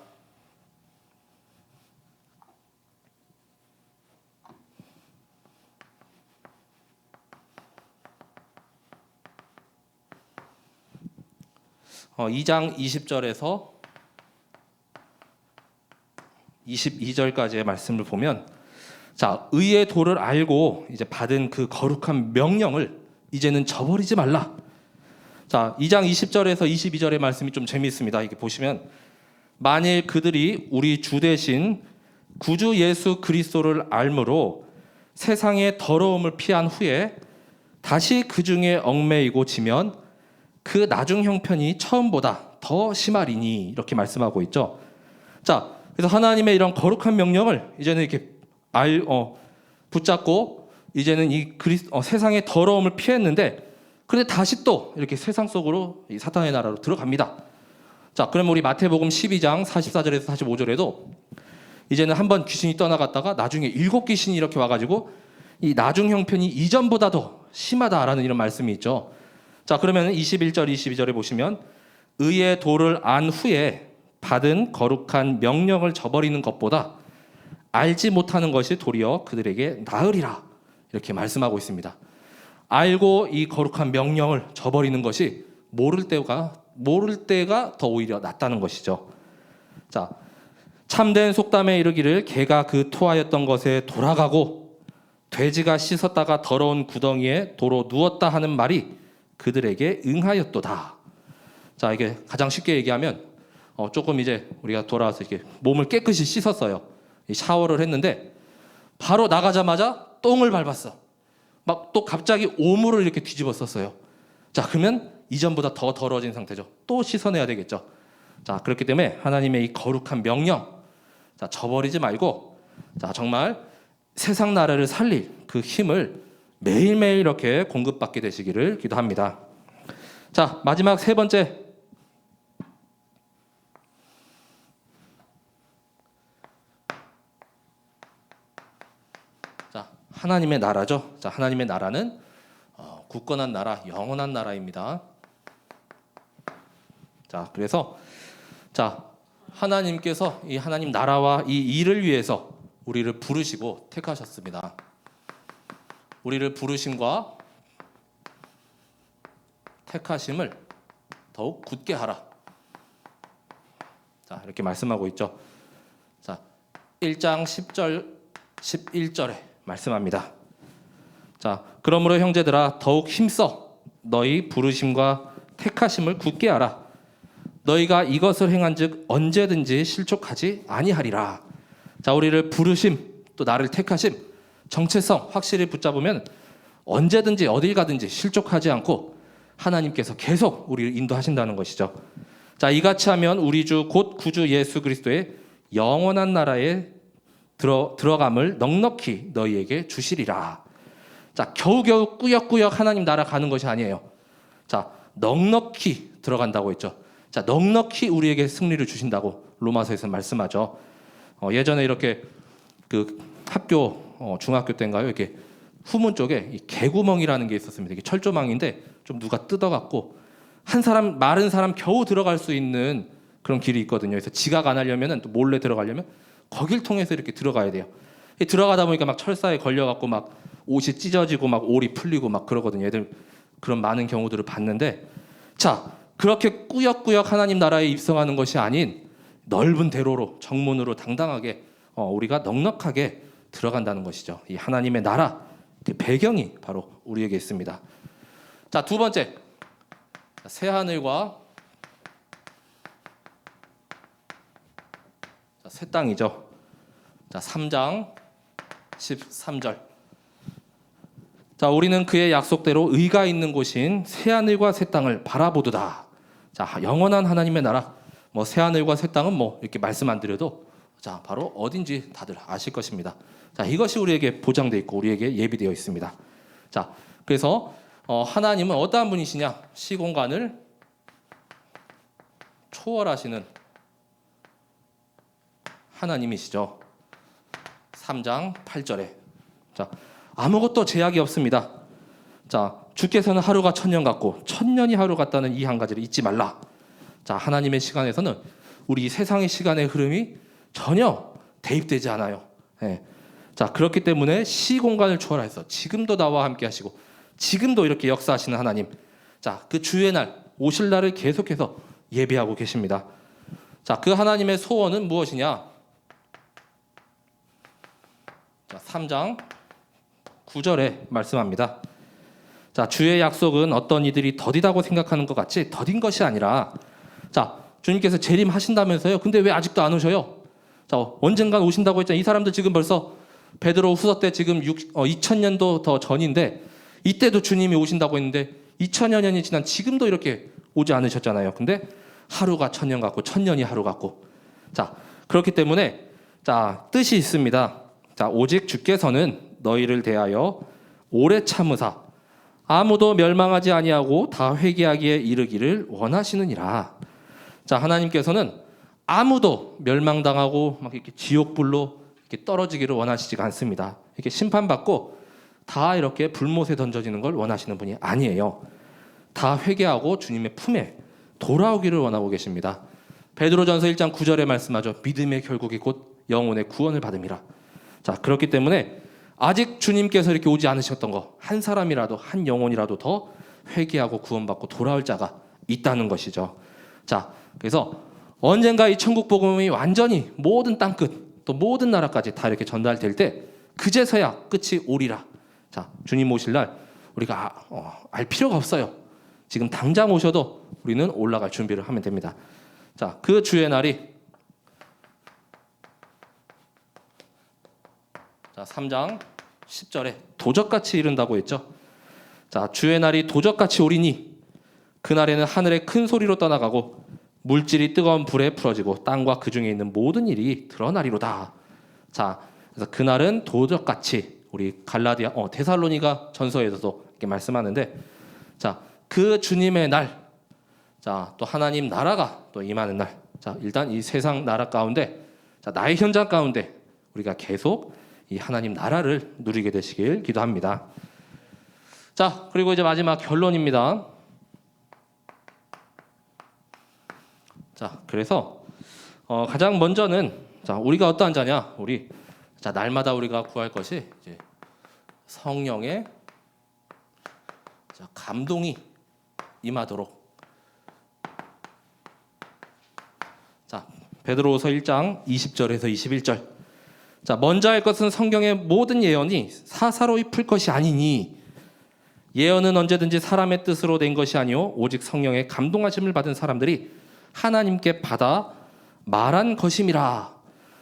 어, 2장 20절에서 22절까지의 말씀을 보면, 자, 의의 도를 알고 이제 받은 그 거룩한 명령을 이제는 저버리지 말라. 자, 2장 20절에서 22절의 말씀이 좀 재미있습니다. 이렇게 보시면, 만일 그들이 우리 주 대신 구주 예수 그리스도를 알므로 세상의 더러움을 피한 후에 다시 그 중에 얽매이고 지면 그 나중 형편이 처음보다 더 심하리니, 이렇게 말씀하고 있죠. 자, 그래서 하나님의 이런 거룩한 명령을 이제는 이렇게 붙잡고 이제는 이 세상의 더러움을 피했는데, 그런데 다시 또 이렇게 세상 속으로 이 사탄의 나라로 들어갑니다. 자, 그럼 우리 마태복음 12장 44절에서 45절에도 이제는 한번 귀신이 떠나갔다가 나중에 7귀신이 이렇게 와가지고 이 나중 형편이 이전보다 더 심하다라는 이런 말씀이 있죠. 자, 그러면 21절 22절에 보시면 의의 도를 안 후에 받은 거룩한 명령을 저버리는 것보다 알지 못하는 것이 도리어 그들에게 나으리라, 이렇게 말씀하고 있습니다. 알고 이 거룩한 명령을 저버리는 것이 모를 때가 더 오히려 낫다는 것이죠. 자, 참된 속담에 이르기를 개가 그 토하였던 것에 돌아가고 돼지가 씻었다가 더러운 구덩이에 도로 누웠다 하는 말이 그들에게 응하였도다. 자, 이게 가장 쉽게 얘기하면 조금 이제 우리가 돌아와서 이렇게 몸을 깨끗이 씻었어요. 샤워를 했는데 바로 나가자마자 똥을 밟았어. 막 또 갑자기 오물을 이렇게 뒤집어 썼어요. 자, 그러면 이전보다 더 더러워진 상태죠. 또 씻어내야 되겠죠. 자, 그렇기 때문에 하나님의 이 거룩한 명령, 자, 저버리지 말고, 자, 정말 세상 나라를 살릴 그 힘을 매일매일 이렇게 공급받게 되시기를 기도합니다. 자, 마지막 세 번째, 자, 하나님의 나라죠. 자, 하나님의 나라는 굳건한 나라, 영원한 나라입니다. 자, 그래서 자, 하나님께서 이 하나님 나라와 이 일을 위해서 우리를 부르시고 택하셨습니다. 우리를 부르심과 택하심을 더욱 굳게 하라. 자, 이렇게 말씀하고 있죠. 자, 1장 10절 11절에 말씀합니다. 자, 그러므로 형제들아 더욱 힘써 너희 부르심과 택하심을 굳게 하라. 너희가 이것을 행한즉 언제든지 실족하지 아니하리라. 자, 우리를 부르심 또 나를 택하심, 정체성 확실히 붙잡으면 언제든지 어딜 가든지 실족하지 않고 하나님께서 계속 우리를 인도하신다는 것이죠. 자, 이같이 하면 우리 주 곧 구주 예수 그리스도의 영원한 나라에 들어감을 넉넉히 너희에게 주시리라. 자, 겨우겨우 꾸역꾸역 하나님 나라 가는 것이 아니에요. 자, 넉넉히 들어간다고 했죠. 자, 넉넉히 우리에게 승리를 주신다고 로마서에서 말씀하죠. 예전에 이렇게 그 중학교 때인가요? 이렇게 후문 쪽에 이 개구멍이라는 게 있었습니다. 이게 철조망인데 좀 누가 뜯어갖고 마른 사람 겨우 들어갈 수 있는 그런 길이 있거든요. 그래서 지각 안 하려면은 또 몰래 들어가려면 거길 통해서 이렇게 들어가야 돼요. 들어가다 보니까 막 철사에 걸려갖고 막 옷이 찢어지고 막 올이 풀리고 막 그러거든요. 애들 그런 많은 경우들을 봤는데, 자, 그렇게 꾸역꾸역 하나님 나라에 입성하는 것이 아닌 넓은 대로로 정문으로 당당하게 우리가 넉넉하게 들어간다는 것이죠. 이 하나님의 나라 그 배경이 바로 우리에게 있습니다. 자, 두 번째, 새 하늘과 새 땅이죠. 자, 3장 13절. 자, 우리는 그의 약속대로 의가 있는 곳인 새 하늘과 새 땅을 바라보도다. 자, 영원한 하나님의 나라, 새 하늘과 새 땅은 이렇게 말씀 안 드려도 자, 바로 어딘지 다들 아실 것입니다. 자, 이것이 우리에게 보장되어 있고 우리에게 예비되어 있습니다. 자, 그래서 하나님은 어떠한 분이시냐? 시공간을 초월하시는 하나님이시죠. 3장 8절에 자, 아무것도 제약이 없습니다. 자, 주께서는 하루가 천년 같고 천년이 하루 같다는 이 한 가지를 잊지 말라. 자, 하나님의 시간에서는 우리 세상의 시간의 흐름이 전혀 대입되지 않아요. 예. 자, 그렇기 때문에 시공간을 초월해서 지금도 나와 함께 하시고 지금도 이렇게 역사하시는 하나님, 자, 그 주의 날 오실 날을 계속해서 예비하고 계십니다. 자, 그 하나님의 소원은 무엇이냐? 자, 3장 9절에 말씀합니다. 자, 주의 약속은 어떤 이들이 더디다고 생각하는 것 같이 더딘 것이 아니라, 자, 주님께서 재림하신다면서요. 근데 왜 아직도 안 오셔요? 자, 언젠간 오신다고 했잖아요. 이 사람들 지금 벌써 베드로 후서 때 지금 2000년도 더 전인데 이때도 주님이 오신다고 했는데 2000여 년이 지난 지금도 이렇게 오지 않으셨잖아요. 근데 하루가 천년 같고 천년이 하루 같고, 자, 그렇기 때문에 자, 뜻이 있습니다. 자, 오직 주께서는 너희를 대하여 오래 참으사 아무도 멸망하지 아니하고 다 회개하기에 이르기를 원하시느니라. 자, 하나님께서는 아무도 멸망당하고 막 이렇게 지옥불로 이렇게 떨어지기를 원하시지가 않습니다. 이렇게 심판받고 다 이렇게 불못에 던져지는 걸 원하시는 분이 아니에요. 다 회개하고 주님의 품에 돌아오기를 원하고 계십니다. 베드로전서 1장 9절에 말씀하죠. 믿음의 결국이 곧 영혼의 구원을 받음이라. 자, 그렇기 때문에 아직 주님께서 이렇게 오지 않으셨던 거 한 사람이라도 한 영혼이라도 더 회개하고 구원받고 돌아올 자가 있다는 것이죠. 자, 그래서 언젠가 이 천국 복음이 완전히 모든 땅끝 또 모든 나라까지 다 이렇게 전달될 때 그제서야 끝이 오리라. 자, 주님 오실 날 우리가 알 필요가 없어요. 지금 당장 오셔도 우리는 올라갈 준비를 하면 됩니다. 자, 그 주의 날이 자, 3장 10절에 도적같이 이른다고 했죠. 자, 주의 날이 도적같이 오리니 그날에는 하늘에 큰 소리로 떠나가고 물질이 뜨거운 불에 풀어지고 땅과 그 중에 있는 모든 일이 드러나리로다. 자, 그래서 그날은 도적같이 우리 갈라디아 데살로니가 전서에서도 이렇게 말씀하는데 자, 그 주님의 날, 자, 또 하나님 나라가 또 임하는 날. 자, 일단 이 세상 나라 가운데 자, 나의 현장 가운데 우리가 계속 이 하나님 나라를 누리게 되시길 기도합니다. 자, 그리고 이제 마지막 결론입니다. 자, 그래서 가장 먼저는 자, 우리가 어떠한 자냐? 우리 자, 날마다 우리가 구할 것이 이제 성령의 자, 감동이 임하도록. 자, 베드로후서 1장 20절에서 21절. 자, 먼저 할 것은 성경의 모든 예언이 사사로이 풀 것이 아니니 예언은 언제든지 사람의 뜻으로 된 것이 아니요 오직 성령의 감동하심을 받은 사람들이 하나님께 받아 말한 것임이라.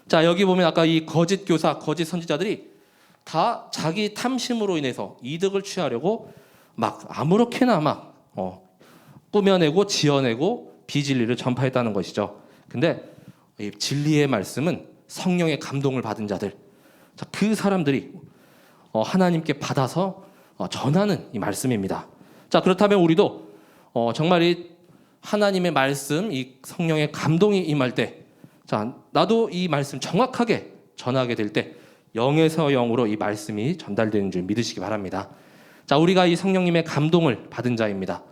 자, 여기 보면 아까 이 거짓 교사, 거짓 선지자들이 다 자기 탐심으로 인해서 이득을 취하려고 막 아무렇게나 막 꾸며내고 지어내고 비진리를 전파했다는 것이죠. 근데 이 진리의 말씀은 성령의 감동을 받은 자들, 자, 그 사람들이 하나님께 받아서 전하는 이 말씀입니다. 자, 그렇다면 우리도 정말 이 하나님의 말씀, 이 성령의 감동이 임할 때, 자, 나도 이 말씀 정확하게 전하게 될 때 영에서 영으로 이 말씀이 전달되는 줄 믿으시기 바랍니다. 자, 우리가 이 성령님의 감동을 받은 자입니다.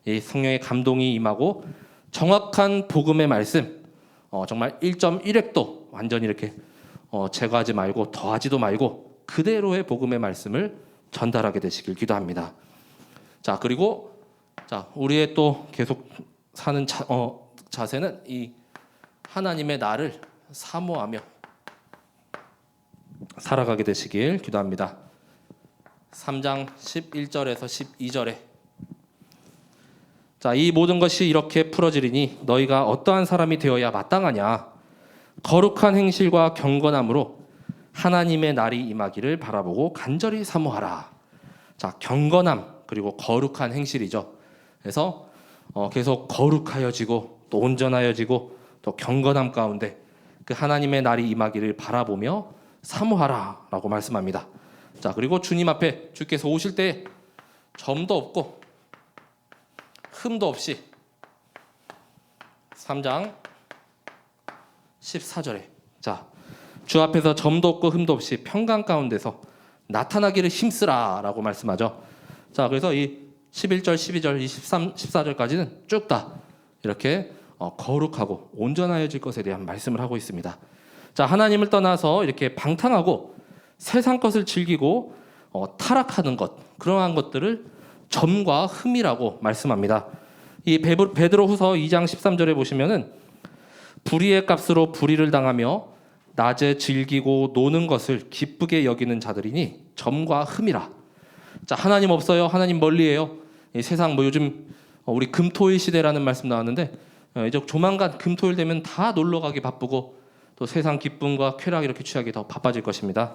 이 성령의 감동이 임하고 정확한 복음의 말씀, 정말 1.1획도 완전히 이렇게 제거하지 말고 더하지도 말고 그대로의 복음의 말씀을 전달하게 되시길 기도합니다. 자, 그리고 자, 우리의 또 계속 사는 자세는 이 하나님의 나를 사모하며 살아가게 되시길 기도합니다. 3장 11절에서 12절에 자, 이 모든 것이 이렇게 풀어지리니 너희가 어떠한 사람이 되어야 마땅하냐? 거룩한 행실과 경건함으로 하나님의 날이 임하기를 바라보고 간절히 사모하라. 자, 경건함 그리고 거룩한 행실이죠. 그래서 계속 거룩하여지고 또 온전하여지고 또 경건함 가운데 그 하나님의 날이 임하기를 바라보며 사모하라라고 말씀합니다. 자, 그리고 주님 앞에 주께서 오실 때 점도 없고 흠도 없이 3장 14절에 자, 주 앞에서 점도 없고 흠도 없이 평강 가운데서 나타나기를 힘쓰라라고 말씀하죠. 자, 그래서 이 11절, 12절, 23, 14절까지는 쭉 다 이렇게 거룩하고 온전하여질 것에 대한 말씀을 하고 있습니다. 자, 하나님을 떠나서 이렇게 방탕하고 세상 것을 즐기고 타락하는 것, 그러한 것들을 점과 흠이라고 말씀합니다. 이 베드로후서 2장 13절에 보시면은 불의의 값으로 불의를 당하며 낮에 즐기고 노는 것을 기쁘게 여기는 자들이니 점과 흠이라. 자, 하나님 없어요. 하나님 멀리에요. 이 세상 요즘 우리 금토일 시대라는 말씀 나왔는데 이제 조만간 금토일 되면 다 놀러 가기 바쁘고 또 세상 기쁨과 쾌락 이렇게 취하기 더 바빠질 것입니다.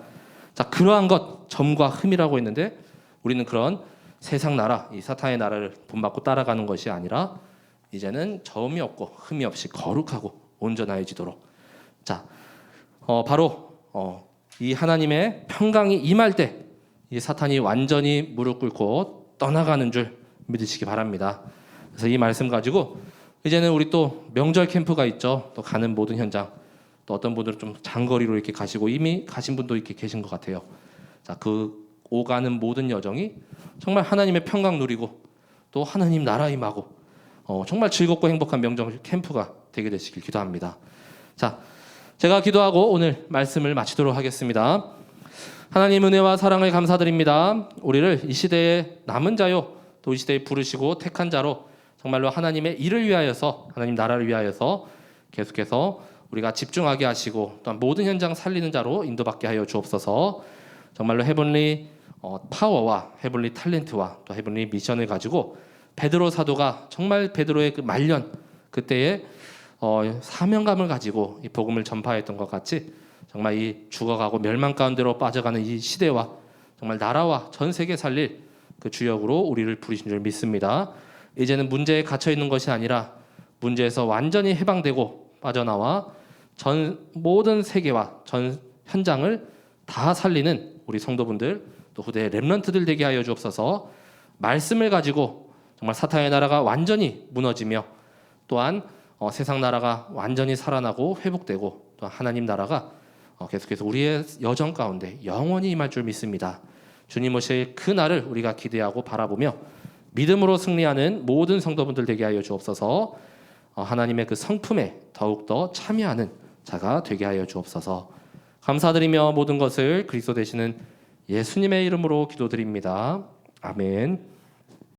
자, 그러한 것 점과 흠이라고 했는데 우리는 그런 세상 나라, 이 사탄의 나라를 본받고 따라가는 것이 아니라 이제는 점이 없고 흠이 없이 거룩하고 온전하여지도록 자, 바로 이 하나님의 평강이 임할 때 이 사탄이 완전히 무릎 꿇고 떠나가는 줄 믿으시기 바랍니다. 그래서 이 말씀 가지고 이제는 우리 또 명절 캠프가 있죠. 또 가는 모든 현장, 또 어떤 분들은 좀 장거리로 이렇게 가시고 이미 가신 분도 이렇게 계신 것 같아요. 자, 그 오가는 모든 여정이 정말 하나님의 평강 누리고 또 하나님 나라 임하고 정말 즐겁고 행복한 명절 캠프가 되게 되시길 기도합니다. 자, 제가 기도하고 오늘 말씀을 마치도록 하겠습니다. 하나님 은혜와 사랑을 감사드립니다. 우리를 이 시대의 남은 자요, 또 이 시대에 부르시고 택한 자로 정말로 하나님의 일을 위하여서, 하나님 나라를 위하여서 계속해서 우리가 집중하게 하시고 또한 모든 현장 살리는 자로 인도받게 하여 주옵소서. 정말로 헤븐리 파워와 헤븐리 탤런트와 또 헤븐리 미션을 가지고 베드로 사도가 정말 베드로의 그 말년 그때의 사명감을 가지고 이 복음을 전파했던 것 같이 정말 이 죽어가고 멸망 가운데로 빠져가는 이 시대와 정말 나라와 전 세계 살릴 그 주역으로 우리를 부르신 줄 믿습니다. 이제는 문제에 갇혀 있는 것이 아니라 문제에서 완전히 해방되고 빠져나와 전 모든 세계와 전 현장을 다 살리는 우리 성도분들, 또 후대의 렘넌트들 되게 하여 주옵소서. 말씀을 가지고 정말 사탄의 나라가 완전히 무너지며 또한 세상 나라가 완전히 살아나고 회복되고 또 하나님 나라가 계속해서 우리의 여정 가운데 영원히 임할 줄 믿습니다. 주님 오실 그 날을 우리가 기대하고 바라보며 믿음으로 승리하는 모든 성도분들 되게 하여 주옵소서. 하나님의 그 성품에 더욱더 참여하는 자가 되게 하여 주옵소서. 감사드리며 모든 것을 그리스도 되시는 예수님의 이름으로 기도드립니다. 아멘.